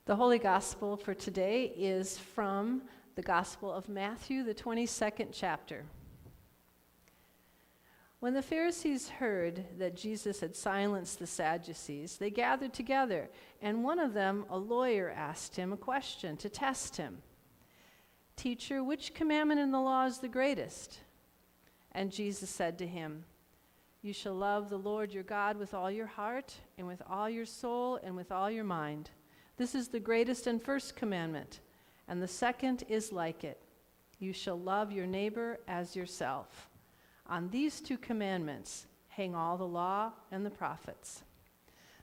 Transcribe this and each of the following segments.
The Holy Gospel for today is from the Gospel of Matthew, the 22nd chapter. When the Pharisees heard that Jesus had silenced the Sadducees, they gathered together, and one of them, a lawyer, asked him a question to test him. "Teacher, which commandment in the law is the greatest?" And Jesus said to him, "You shall love the Lord your God with all your heart, and with all your soul, and with all your mind. This is the greatest and first commandment, and the second is like it. You shall love your neighbor as yourself. On these two commandments hang all the law and the prophets."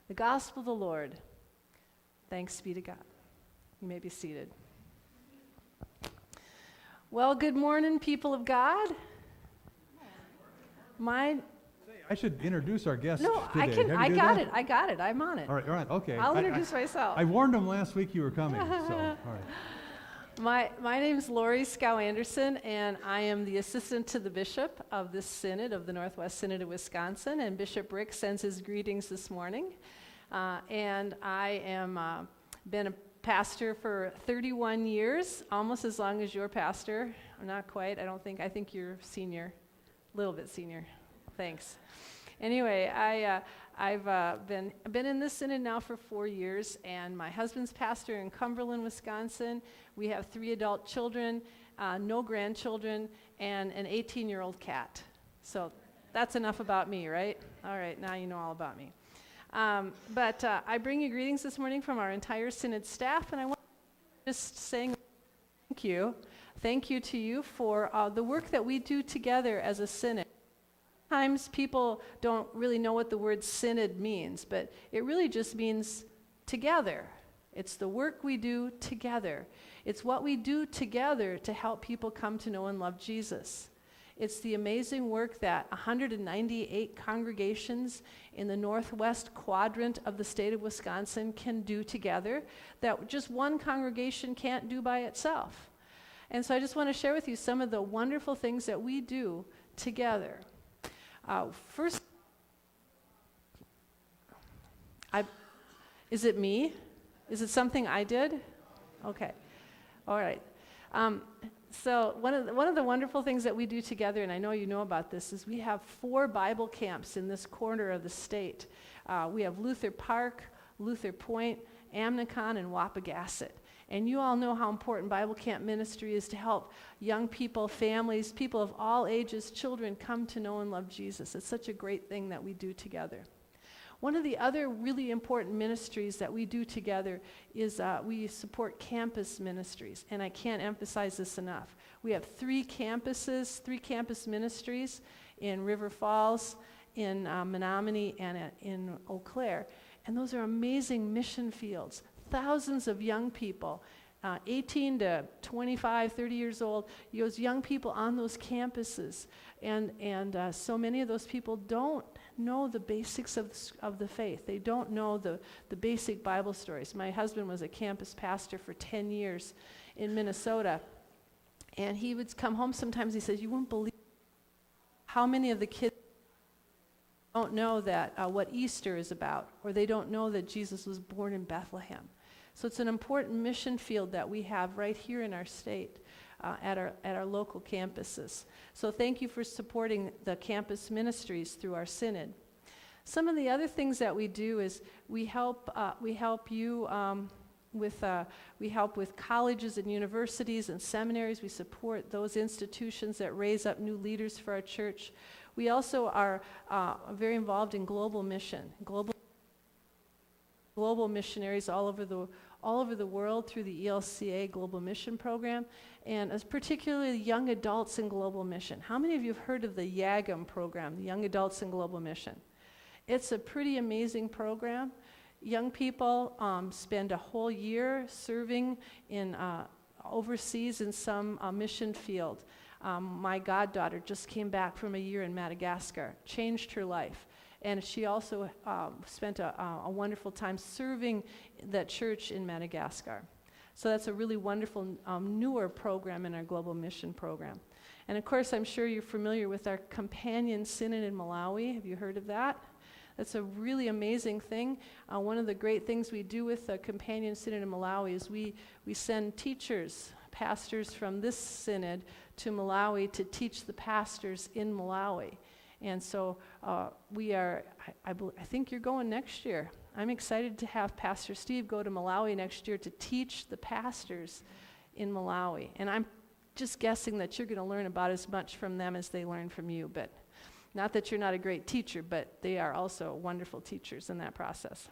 The gospel of the Lord. Thanks be to God. You may be seated. Well, good morning, people of God. I should introduce our guest No, today. I got it. I'm on it. All right, okay. I'll introduce myself. I warned them last week you were coming, so, all right. My name is Lori Scow Anderson, and I am the assistant to the bishop of this synod, of the Northwest Synod of Wisconsin, and Bishop Rick sends his greetings this morning. And I am been a pastor for 31 years, almost as long as your pastor. Not quite, I think you're senior, a little bit senior. Thanks. Anyway, I've been in this synod now for 4 years, and my husband's pastor in Cumberland, Wisconsin. We have 3 adult children, no grandchildren, and an 18-year-old cat. So that's enough about me, right? All right, now you know all about me. But I bring you greetings this morning from our entire synod staff, and I want to just saying thank you. Thank you to you for the work that we do together as a synod. Sometimes people don't really know what the word synod means, but it really just means together. It's the work we do together. It's what we do together to help people come to know and love Jesus. It's the amazing work that 198 congregations in the northwest quadrant of the state of Wisconsin can do together that just one congregation can't do by itself. And so I just want to share with you some of the wonderful things that we do together. First, is it me? Is it something I did? Okay, all right. So one of the wonderful things that we do together, and I know you know about this, is we have 4 Bible camps in this corner of the state. We have Luther Park, Luther Point, Amnicon, and Wapagasset. And you all know how important Bible camp ministry is to help young people, families, people of all ages, children come to know and love Jesus. It's such a great thing that we do together. One of the other really important ministries that we do together is we support campus ministries, and I can't emphasize this enough. We have 3 campus ministries in River Falls, in Menominee, and in Eau Claire, and those are amazing mission fields. Thousands of young people, 18 to 25, 30 years old, those young people on those campuses. And so many of those people don't know the basics of the faith. They don't know the basic Bible stories. My husband was a campus pastor for 10 years in Minnesota. And he would come home sometimes, he says, "You won't believe how many of the kids don't know that what Easter is about, or they don't know that Jesus was born in Bethlehem." So it's an important mission field that we have right here in our state at our local campuses. So thank you for supporting the campus ministries through our synod. Some of the other things that we do is we help with colleges and universities and seminaries. We support those institutions that raise up new leaders for our church. We also are very involved in global mission, global missionaries all over the world through the ELCA Global Mission Program, and as particularly young adults in global mission. How many of you have heard of the YAGM program, the Young Adults in Global Mission? It's a pretty amazing program. Young people spend a whole year serving in overseas in some mission field. My goddaughter just came back from a year in Madagascar, changed her life. And she also spent a wonderful time serving that church in Madagascar. So that's a really wonderful newer program in our Global Mission Program. And of course, I'm sure you're familiar with our Companion Synod in Malawi. Have you heard of that? That's a really amazing thing. One of the great things we do with the Companion Synod in Malawi is we send teachers, pastors from this synod to Malawi to teach the pastors in Malawi. And so we are, I think you're going next year. I'm excited to have Pastor Steve go to Malawi next year to teach the pastors in Malawi. And I'm just guessing that you're going to learn about as much from them as they learn from you. But not that you're not a great teacher, but they are also wonderful teachers in that process.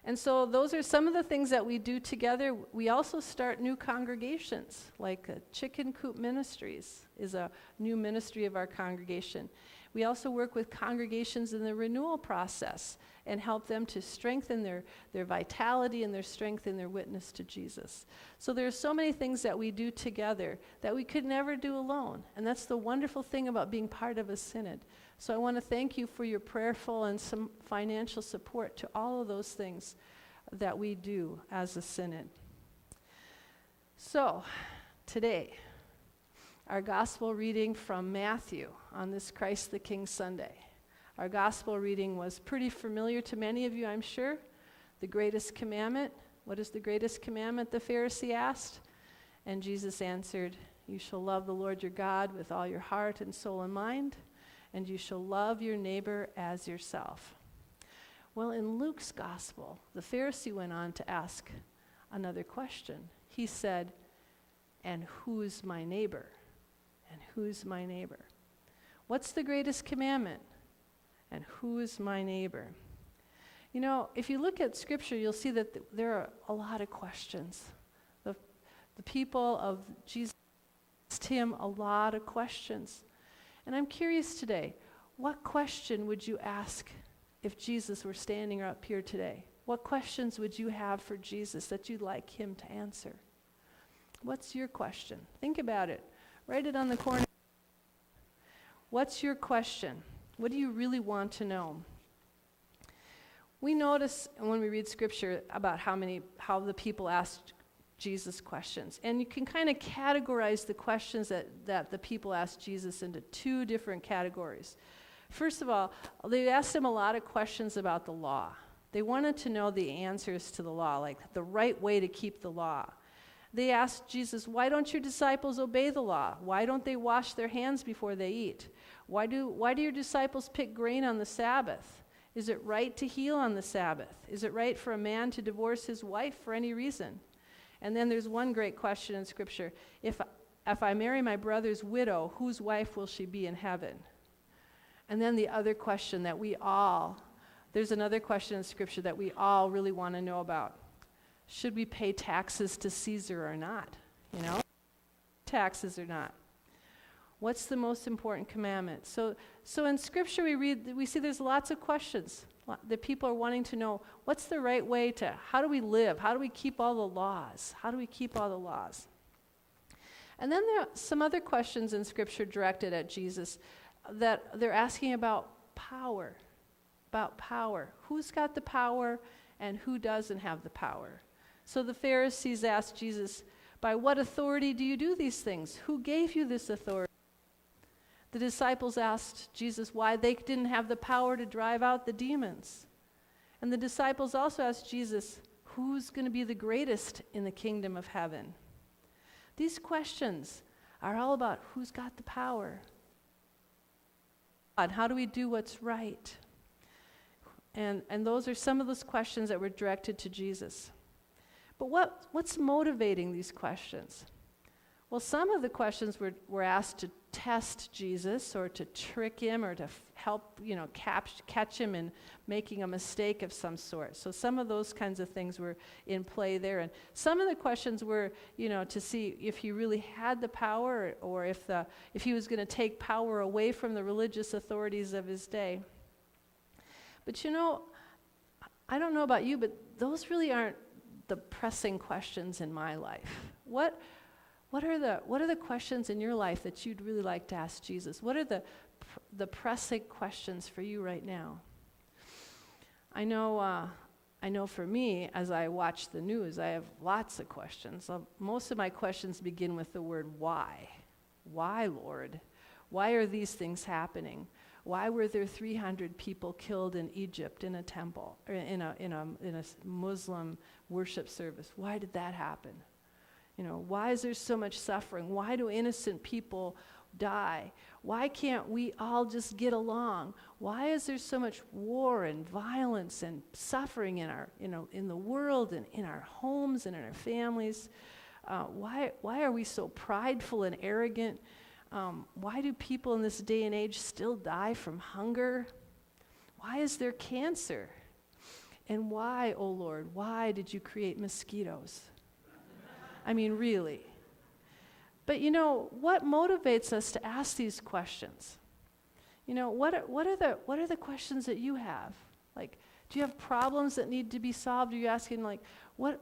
And so those are some of the things that we do together. We also start new congregations, like Chicken Coop Ministries is a new ministry of our congregation. We also work with congregations in the renewal process and help them to strengthen their vitality and their strength in their witness to Jesus. So there are so many things that we do together that we could never do alone. And that's the wonderful thing about being part of a synod. So I want to thank you for your prayerful and some financial support to all of those things that we do as a synod. So today, our gospel reading from Matthew on this Christ the King Sunday. Our gospel reading was pretty familiar to many of you, I'm sure. The greatest commandment. What is the greatest commandment, the Pharisee asked? And Jesus answered, "You shall love the Lord your God with all your heart and soul and mind, and you shall love your neighbor as yourself." Well, in Luke's gospel, the Pharisee went on to ask another question. He said, "And who's my neighbor? And who's my neighbor?" What's the greatest commandment? And who is my neighbor? You know, if you look at Scripture, you'll see that there are a lot of questions. The people of Jesus asked him a lot of questions. And I'm curious today, what question would you ask if Jesus were standing up here today? What questions would you have for Jesus that you'd like him to answer? What's your question? Think about it. Write it on the corner. What's your question? What do you really want to know? We notice when we read Scripture about how the people asked Jesus questions. And you can kind of categorize the questions that the people asked Jesus into two different categories. First of all, they asked him a lot of questions about the law. They wanted to know the answers to the law, like the right way to keep the law. They asked Jesus, "Why don't your disciples obey the law? Why don't they wash their hands before they eat? Why do your disciples pick grain on the Sabbath? Is it right to heal on the Sabbath? Is it right for a man to divorce his wife for any reason?" And then there's one great question in Scripture. If I marry my brother's widow, whose wife will she be in heaven? And then the other question there's another question in Scripture that we all really want to know about. Should we pay taxes to Caesar or not? You know, taxes or not? What's the most important commandment? So in Scripture we see there's lots of questions. The people are wanting to know, what's the right way how do we live? How do we keep all the laws? How do we keep all the laws? And then there are some other questions in Scripture directed at Jesus that they're asking about power. About power. Who's got the power and who doesn't have the power? So the Pharisees asked Jesus, "By what authority do you do these things? Who gave you this authority?" The disciples asked Jesus why they didn't have the power to drive out the demons. And the disciples also asked Jesus, who's going to be the greatest in the kingdom of heaven? These questions are all about who's got the power. And how do we do what's right? And those are some of those questions that were directed to Jesus. But what's motivating these questions? Well, some of the questions were asked to test Jesus or to trick him or to help, catch him in making a mistake of some sort. So some of those kinds of things were in play there. And some of the questions were, to see if he really had the power or if he was going to take power away from the religious authorities of his day. But I don't know about you, but those really aren't the pressing questions in my life. What are the questions in your life that you'd really like to ask Jesus? What are the pressing questions for you right now? I know for me, as I watch the news, I have lots of questions. Most of my questions begin with the word why. Why, Lord? Why are these things happening? Why were there 300 people killed in Egypt in a temple, or in a Muslim worship service? Why did that happen? Why is there so much suffering? Why do innocent people die? Why can't we all just get along? Why is there so much war and violence and suffering in the world and in our homes and in our families? Why are we so prideful and arrogant? Why do people in this day and age still die from hunger? Why is there cancer? And why, oh Lord, why did you create mosquitoes? I mean, really. But what motivates us to ask these questions? What are the questions that you have? Like, do you have problems that need to be solved? Are you asking, like, Lord,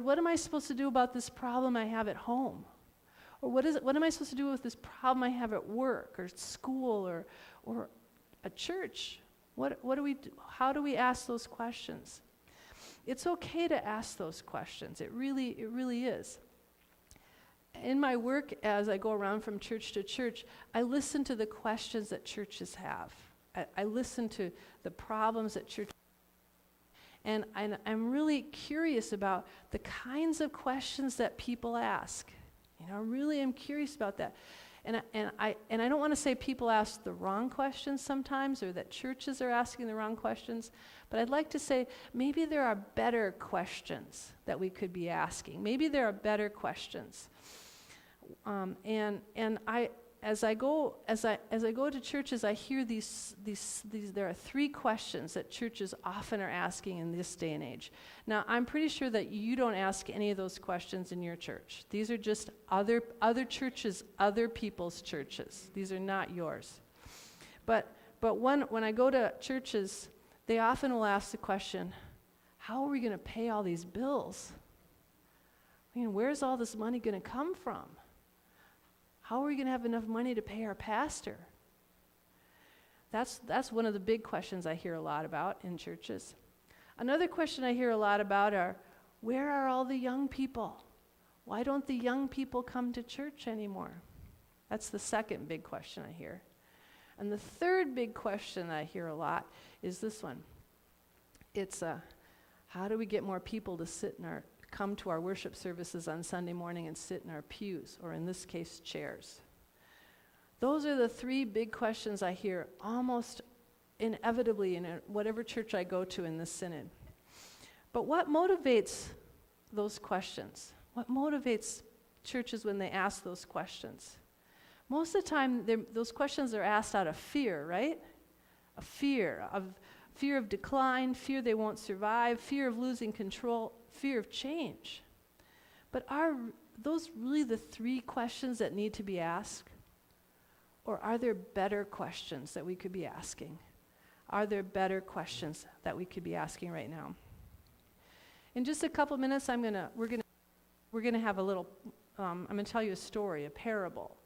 what am I supposed to do about this problem I have at home? Or what am I supposed to do with this problem I have at work or school or at church? What do we do? How do we ask those questions? It's okay to ask those questions. It really is. In my work, as I go around from church to church, I listen to the questions that churches have. I listen to the problems that churches have. And I'm really curious about the kinds of questions that people ask. I really am curious about that. And I don't want to say people ask the wrong questions sometimes, or that churches are asking the wrong questions, but I'd like to say maybe there are better questions that we could be asking. Maybe there are better questions. As I go to churches, I hear these. There are three questions that churches often are asking in this day and age. Now, I'm pretty sure that you don't ask any of those questions in your church. These are just other churches, other people's churches. These are not yours. But when I go to churches, they often will ask the question, "How are we going to pay all these bills? Where's all this money going to come from? How are we going to have enough money to pay our pastor?" That's one of the big questions I hear a lot about in churches. Another question I hear a lot about are, where are all the young people? Why don't the young people come to church anymore? That's the second big question I hear. And the third big question I hear a lot is this one. It's, how do we get more people to come to our worship services on Sunday morning and sit in our pews, or in this case, chairs? Those are the three big questions I hear almost inevitably in whatever church I go to in this synod. But what motivates those questions? What motivates churches when they ask those questions? Most of the time, those questions are asked out of fear, right? A fear of decline, fear they won't survive, fear of losing control, fear of change. But are those really the three questions that need to be asked? Or are there better questions that we could be asking? Are there better questions that we could be asking right now? In just a couple minutes, we're gonna have a little. I'm gonna tell you a story, a parable,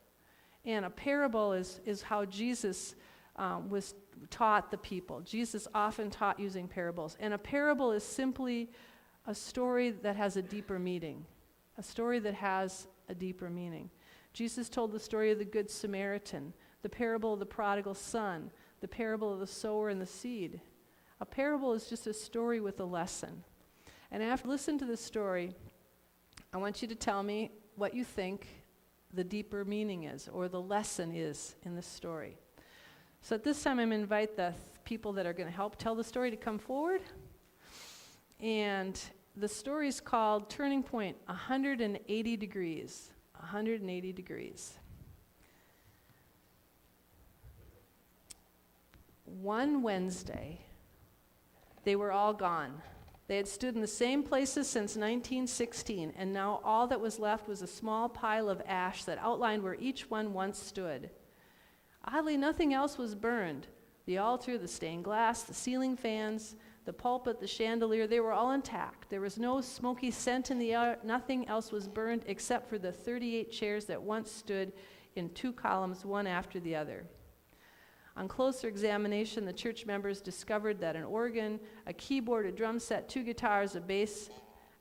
and a parable is how Jesus was taught the people. Jesus often taught using parables, and a parable is simply a story that has a deeper meaning. A story that has a deeper meaning. Jesus told the story of the Good Samaritan, the parable of the prodigal son, the parable of the sower and the seed. A parable is just a story with a lesson. And after you listen to the story, I want you to tell me what you think the deeper meaning is, or the lesson is in the story. So at this time, I'm going to invite the people that are going to help tell the story to come forward. And the story is called Turning Point, 180 Degrees. 180 degrees. One Wednesday, they were all gone. They had stood in the same places since 1916, and now all that was left was a small pile of ash that outlined where each one once stood. Oddly, nothing else was burned. The altar, the stained glass, the ceiling fans, the pulpit, the chandelier, they were all intact. There was no smoky scent in the air. Nothing else was burned except for the 38 chairs that once stood in two columns, one after the other. On closer examination, the church members discovered that an organ, a keyboard, a drum set, two guitars, a bass,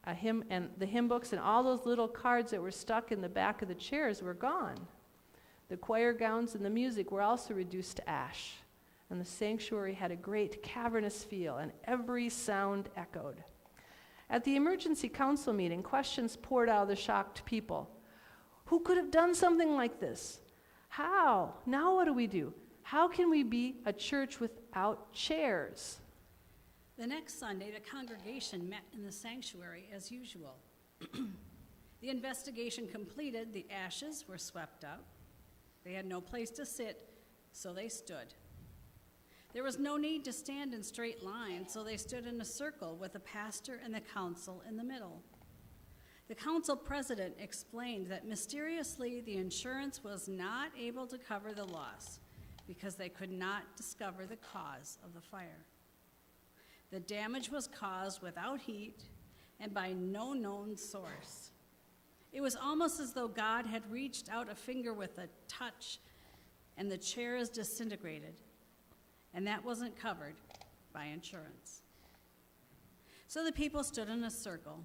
a hymn, and the hymn books, and all those little cards that were stuck in the back of the chairs were gone. The choir gowns and the music were also reduced to ash. and the sanctuary had a great cavernous feel, and every sound echoed. At the emergency council meeting, questions poured out of the shocked people. Who could have done something like this? How? Now what do we do? How can we be a church without chairs? The next Sunday, the congregation met in the sanctuary as usual. The investigation completed, the ashes were swept up. They had no place to sit, so they stood. There was no need to stand in straight lines, so they stood in a circle with the pastor and the council in the middle. The council president explained that mysteriously the insurance was not able to cover the loss because they could not discover the cause of the fire. The damage was caused without heat and by no known source. It was almost as though God had reached out a finger with a touch and the chairs disintegrated, and that wasn't covered by insurance. So the people stood in a circle.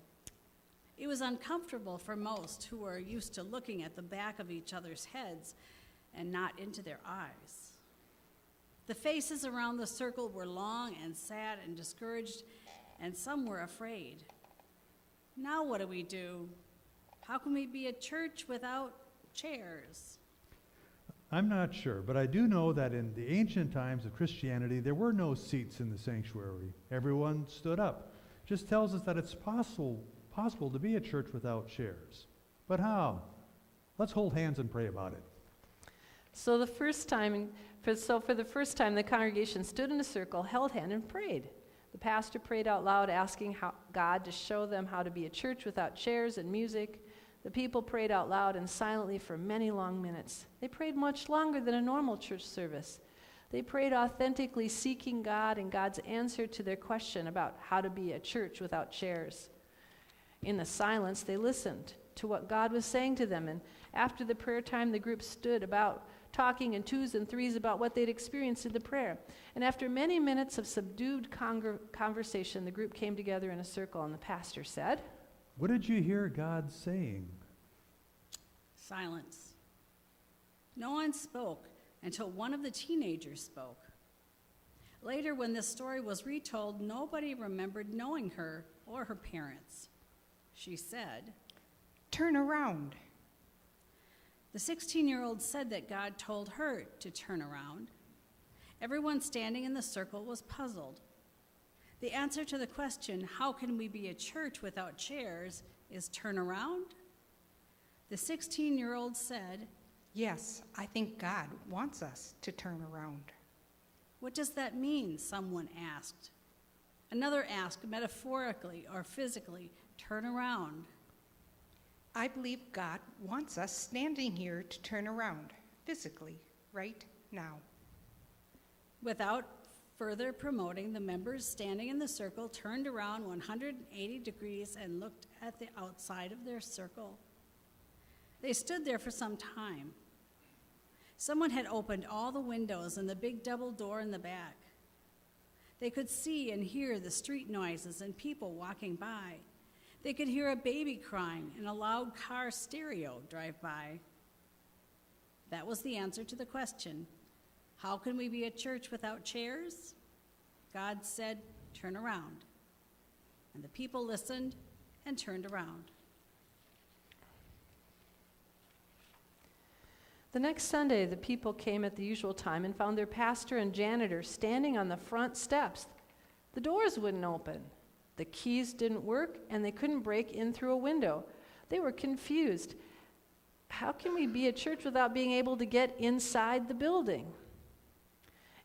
It was uncomfortable for most who were used to looking at the back of each other's heads and not into their eyes. The faces around the circle were long and sad and discouraged, and some were afraid. Now what do we do? How can we be a church without chairs? I'm not sure, but I do know that in the ancient times of Christianity, there were no seats in the sanctuary. Everyone stood up. Just tells us that it's possible to be a church without chairs. But how? Let's hold hands and pray about it. So for the first time, the congregation stood in a circle, held hand, and prayed. The pastor prayed out loud, asking God to show them how to be a church without chairs and music. The people prayed out loud and silently for many long minutes. They prayed much longer than a normal church service. They prayed authentically, seeking God and God's answer to their question about how to be a church without chairs. In the silence, they listened to what God was saying to them, and after the prayer time, the group stood about, talking in twos and threes about what they'd experienced in the prayer. And after many minutes of subdued conversation, the group came together in a circle, and the pastor said, What did you hear God saying? Silence. No one spoke until one of the teenagers spoke. Later, when this story was retold, nobody remembered knowing her or her parents. She said, Turn around. The 16-year-old said that God told her to turn around. Everyone standing in the circle was puzzled. The answer to the question, how can we be a church without chairs, is turn around? The 16-year-old said, Yes, I think God wants us to turn around. What does that mean? Someone asked. Another asked, metaphorically or physically, turn around. I believe God wants us standing here to turn around, physically, right now. Without further promoting, the members standing in the circle turned around 180 degrees and looked at the outside of their circle. They stood there for some time. Someone had opened all the windows and the big double door in the back. They could see and hear the street noises and people walking by. They could hear a baby crying and a loud car stereo drive by. That was the answer to the question, how can we be a church without chairs? God said, turn around. And the people listened and turned around. The next Sunday, the people came at the usual time and found their pastor and janitor standing on the front steps. The doors wouldn't open. The keys didn't work, and they couldn't break in through a window. They were confused. How can we be a church without being able to get inside the building?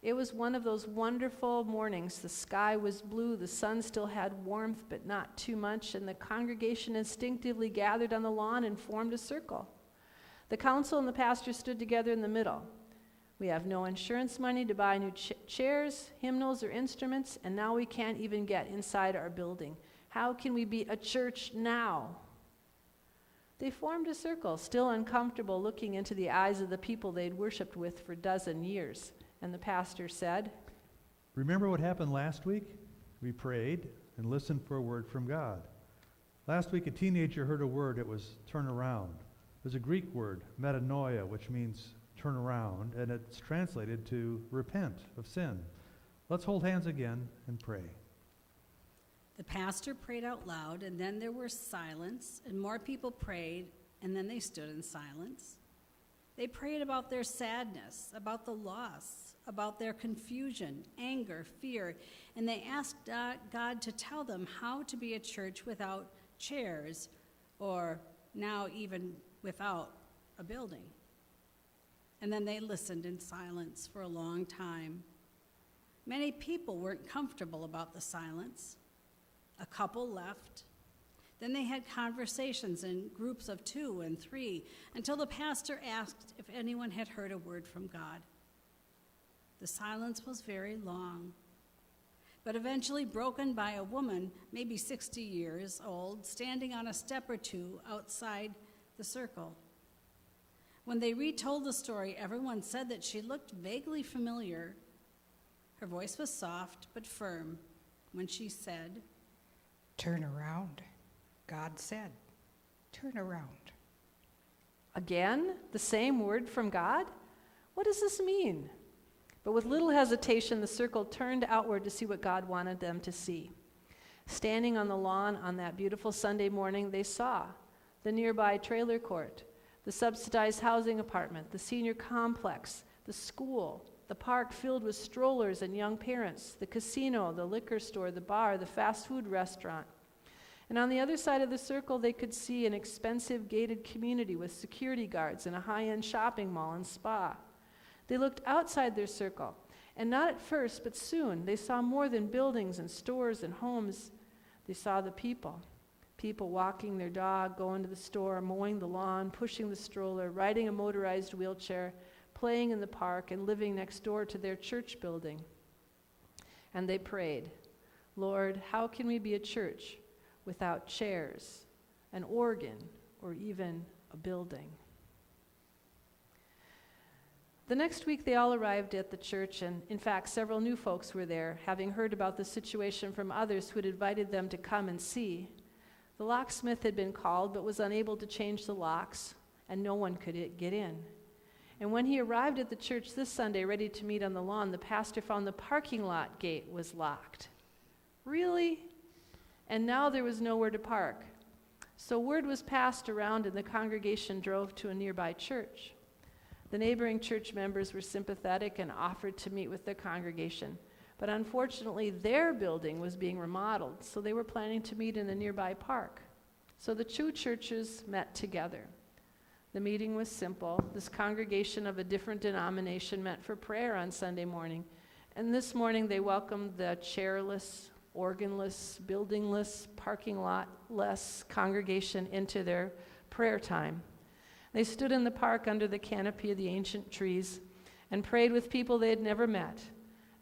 It was one of those wonderful mornings. The sky was blue, the sun still had warmth, but not too much, and the congregation instinctively gathered on the lawn and formed a circle. The council and the pastor stood together in the middle. We have no insurance money to buy new chairs, hymnals, or instruments, and now we can't even get inside our building. How can we be a church now? They formed a circle, still uncomfortable, looking into the eyes of the people they'd worshiped with for a dozen years. And the pastor said, Remember what happened last week? We prayed and listened for a word from God. Last week, a teenager heard a word. It was turn around. It was a Greek word, metanoia, which means turn around, and it's translated to repent of sin. Let's hold hands again and pray. The pastor prayed out loud, and then there was silence, and more people prayed, and then they stood in silence. They prayed about their sadness, about the loss, about their confusion, anger, fear, and they asked God to tell them how to be a church without chairs, or now even without a building. And then they listened in silence for a long time. Many people weren't comfortable about the silence. A couple left. Then they had conversations in groups of 2 and 3 until the pastor asked if anyone had heard a word from God. The silence was very long, but eventually broken by a woman, maybe 60 years old, standing on a step or 2 outside the circle. When they retold the story, everyone said that she looked vaguely familiar. Her voice was soft but firm when she said, Turn around. God said, turn around. Again, the same word from God? What does this mean? But with little hesitation, the circle turned outward to see what God wanted them to see. Standing on the lawn on that beautiful Sunday morning, they saw the nearby trailer court, the subsidized housing apartment, the senior complex, the school, the park filled with strollers and young parents, the casino, the liquor store, the bar, the fast food restaurant. And on the other side of the circle, they could see an expensive gated community with security guards and a high-end shopping mall and spa. They looked outside their circle, and not at first, but soon, they saw more than buildings and stores and homes. They saw the people. People walking their dog, going to the store, mowing the lawn, pushing the stroller, riding a motorized wheelchair, playing in the park, and living next door to their church building. And they prayed, Lord, how can we be a church without chairs, an organ, or even a building? The next week, they all arrived at the church, and in fact, several new folks were there, having heard about the situation from others who had invited them to come and see. The locksmith had been called, but was unable to change the locks, and no one could get in. And when he arrived at the church this Sunday, ready to meet on the lawn, the pastor found the parking lot gate was locked. Really? And now there was nowhere to park. So word was passed around, and the congregation drove to a nearby church. The neighboring church members were sympathetic and offered to meet with the congregation. But unfortunately, their building was being remodeled, so they were planning to meet in the nearby park. So the two churches met together. The meeting was simple. This congregation of a different denomination met for prayer on Sunday morning. And this morning, they welcomed the chairless, organless, buildingless, parking lot-less congregation into their prayer time. They stood in the park under the canopy of the ancient trees and prayed with people they had never met.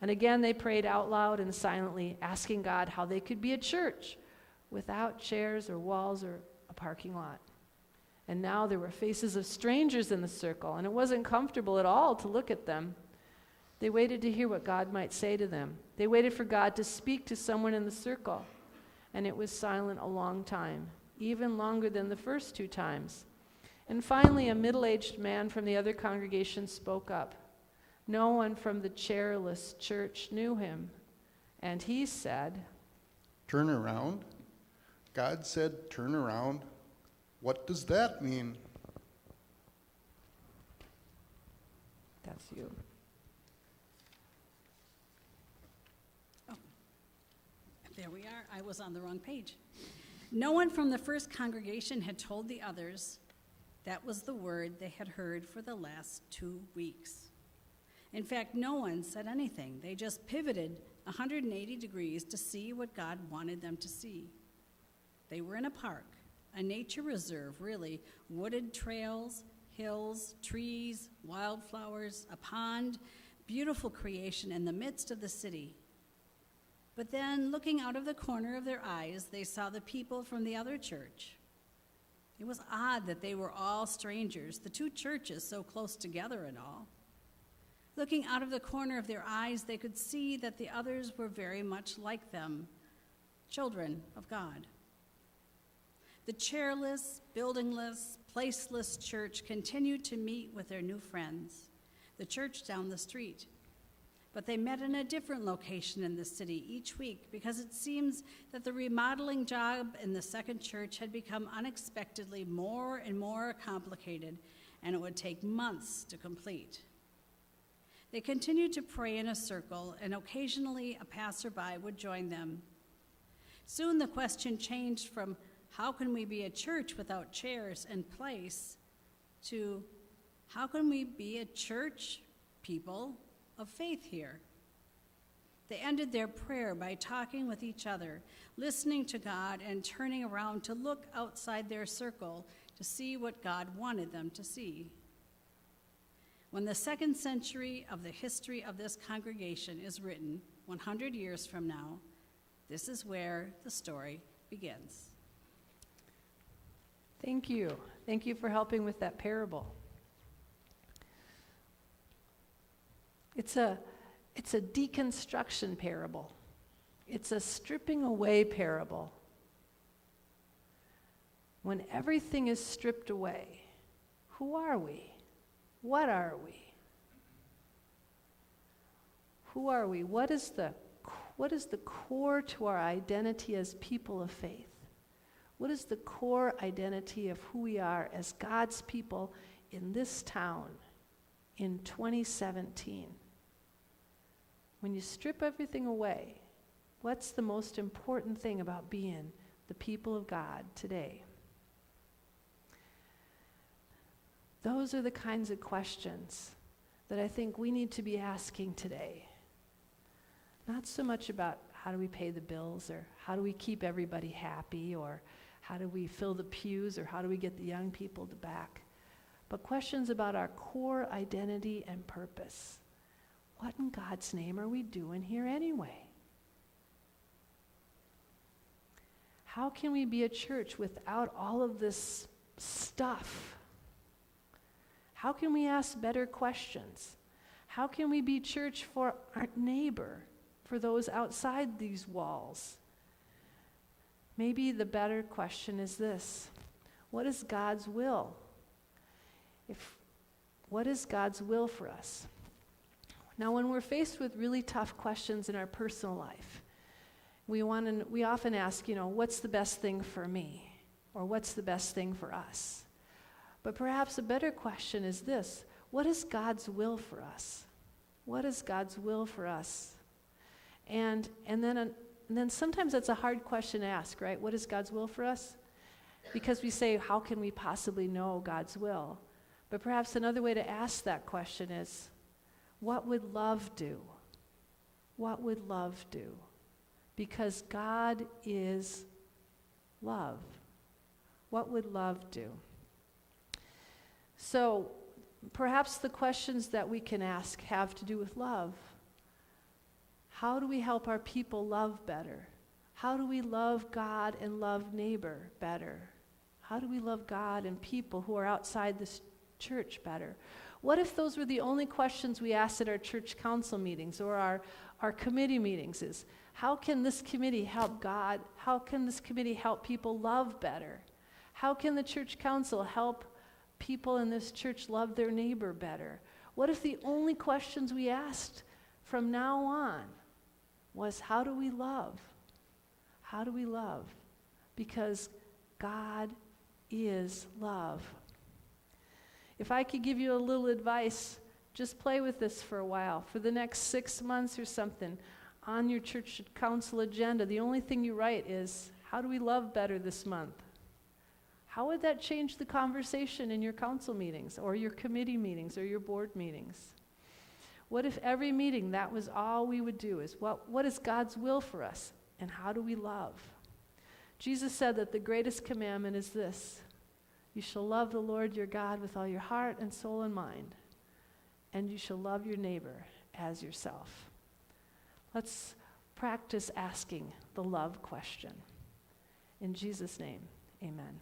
And again, they prayed out loud and silently, asking God how they could be a church without chairs or walls or a parking lot. And now there were faces of strangers in the circle, and it wasn't comfortable at all to look at them. They waited to hear what God might say to them. They waited for God to speak to someone in the circle, and it was silent a long time, even longer than the first 2 times. And finally, a middle-aged man from the other congregation spoke up. No one from the chairless church knew him, and he said, Turn around? God said, turn around. What does that mean? That's you. There we are. I was on the wrong page. No one from the first congregation had told the others that was the word they had heard for the last 2 weeks. In fact, no one said anything. They just pivoted 180 degrees to see what God wanted them to see. They were in a park, a nature reserve, really. Wooded trails, hills, trees, wildflowers, a pond, beautiful creation in the midst of the city. But then, looking out of the corner of their eyes, they saw the people from the other church. It was odd that they were all strangers, the 2 churches so close together and all. Looking out of the corner of their eyes, they could see that the others were very much like them, children of God. The chairless, buildingless, placeless church continued to meet with their new friends. the church down the street. But they met in a different location in the city each week because it seems that the remodeling job in the second church had become unexpectedly more and more complicated, and it would take months to complete. They continued to pray in a circle, and occasionally a passerby would join them. Soon the question changed from, how can we be a church without chairs and place, to, how can we be a church, people of faith here? They ended their prayer by talking with each other, listening to God, and turning around to look outside their circle to see what God wanted them to see. When the second century of the history of this congregation is written, 100 years from now, this is where the story begins. Thank you. Thank you for helping with that parable. It's a deconstruction parable. It's a stripping away parable. When everything is stripped away, who are we? What are we? Who are we? What is the core to our identity as people of faith? What is the core identity of who we are as God's people in this town in 2017? When you strip everything away, what's the most important thing about being the people of God today? Those are the kinds of questions that I think we need to be asking today. Not so much about how do we pay the bills, or how do we keep everybody happy, or how do we fill the pews, or how do we get the young people to back, but questions about our core identity and purpose. What in God's name are we doing here anyway? How can we be a church without all of this stuff? How can we ask better questions? How can we be church for our neighbor, for those outside these walls? Maybe the better question is this: what is God's will? What is God's will for us? Now, when we're faced with really tough questions in our personal life, we often ask, what's the best thing for me? Or what's the best thing for us? But perhaps a better question is this: what is God's will for us? What is God's will for us? And then sometimes that's a hard question to ask, right? What is God's will for us? Because we say, how can we possibly know God's will? But perhaps another way to ask that question is, what would love do? What would love do? Because God is love. What would love do? So perhaps the questions that we can ask have to do with love. How do we help our people love better? How do we love God and love neighbor better? How do we love God and people who are outside this church better? What if those were the only questions we asked at our church council meetings or our committee meetings? Is how can this committee help God? How can this committee help people love better? How can the church council help people in this church love their neighbor better? What if the only questions we asked from now on was, how do we love? How do we love? Because God is love. If I could give you a little advice, just play with this for a while. For the next 6 months or something, on your church council agenda, the only thing you write is, how do we love better this month? How would that change the conversation in your council meetings or your committee meetings or your board meetings? What if every meeting that was all we would do is, what is God's will for us and how do we love? Jesus said that the greatest commandment is this: you shall love the Lord your God with all your heart and soul and mind, and you shall love your neighbor as yourself. Let's practice asking the love question. In Jesus' name, amen.